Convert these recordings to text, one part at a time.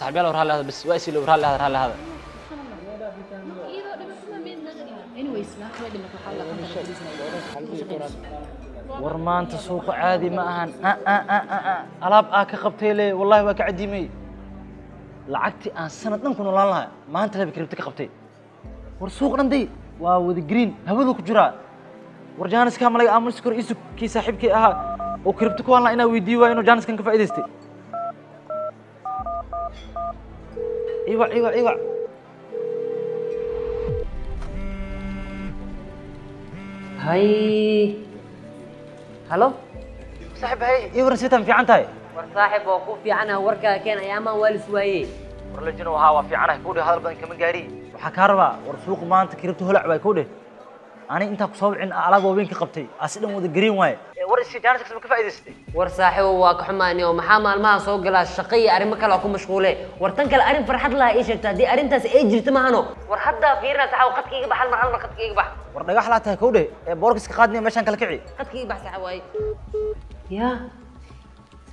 صاحب يلا ورها هذا بس واسي لو ورها هذا ورمانت سوق عادي ما أهان ألاب كقبتي لي والله ما كعديمي لعقتي سنة نكون والله ما أنت لبي كربتك قبتي ورسوق ندي وذي جرين هبذو كجرا ورجانس كامل أمر سكر إيسو كي صاحبك وكربتك والله أنا ويديو إنه جانس كان كفايدستي ايوه هاي هلو صاحب هاي ايوه رسيتها في عنتاي صاحب وقوف في عنها وركا كان اياما والس وايه ورلجنا وها في عنها كودي هذا بدن كما غاري waxa ka raba war suuq maanta kiribto holac way ku dheh ani inta ku soo wicin alaab weyn ka qabtay asidan wada green way war isii jaanis ka faa'iideystay war saaxiib waa ka xumaanay oo maxaa maalmaha soo galaa shaqay arimo kale ku mashquulay war tan kale arin farxad la ay sheegtaa di arintaas ay jirto ma hano war hadda fiirna saxaw qadkiiga baxal mar hal qadkiiga bax war dhagax la tahay ku dheh boorkiska qaadnay meeshan kala kici qadkiiga bax saxaw way ya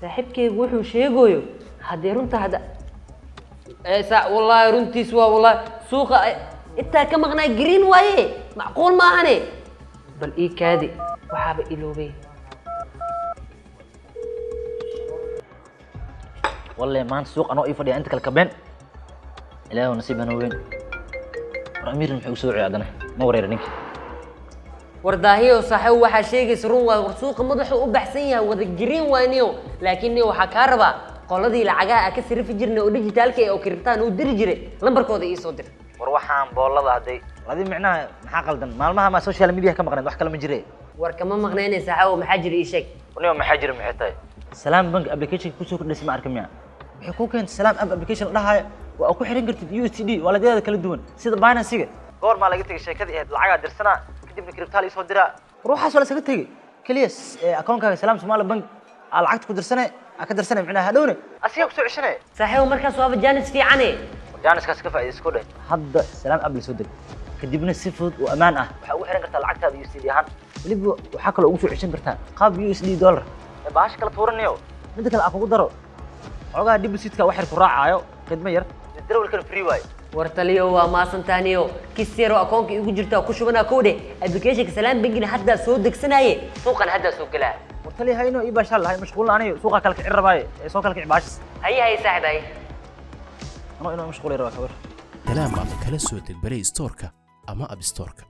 saaxiibkay wuxuu sheegayo hadii runta hada والله رنتي سوا والله سوق انت كما غنا جرين وايه معقول ما هني بل ايه كادي وحاب إلوبي والله ما انت سوق انا ايفدي انت كالكبين الا نصيب انا وين امير محو سوعي عدنا ما ورير نينك ورداهيو صاحب waxa sheegaysa run waa suuqa madaxu u baxsan yahay wada green waaniyo laakiin waxa ka raba qoladii lacagaha ka sirfi jirnay oo digitalka oo kiribtaan u diri jiray lambarkooda ii soo dir war waxaan boolada haday ladii micnaha maxaa qaldan maalmaha ma social media ka maqnaan wax kale ma jirey war kama maqnaynaysa xaw maxaa jira ii sheeg waniyo maxaa jira maxay tahay salaam bank application ku soo kordhisay ma arkamiya waxay ku keentay salaam app application dhahay waa ku xiran kartid USD waladeeda kala duwan sida Binance-ga goor ma laga tagay sheekadii ahayd lacag dirsana kadibna kiribtaal ii soo dira ruuxaas wala saga tagay kaliya account-kaaga salaam Somali bank lacagta ku dirsanay أقدر معناها هدوني أسيق سوي عشرة صحيح ومركز واب جانس في عني جانس كاس كفاية سكوده هذا سلام قبل سودك كدبنا السيفود وأمانة وحاول حركة العقد هذا USD هان اللي وحكى له وسوي 20 برتان قاب USD دولار باش كلا تورنيو بدك الأكو قدروا عقد ديبوسيت كواحد كراعة عيو خدمة ير الدرول كان فري واي ورتليو وما سنتانيو كيسيرو أكونك يجي جرتا وكشوفنا كودي أبلكيشن سلام بيجي حتى سودك سناية سوقا هذا سوق له ورتلي هاينو إيه باش الله هاي مشغول أنا سوقا كلك عرباي سوقا كلك باش هي ساعد هاي أنا مشغول يروح كبر كلام كلا سوتك بري ستوركا أما أب ستوركا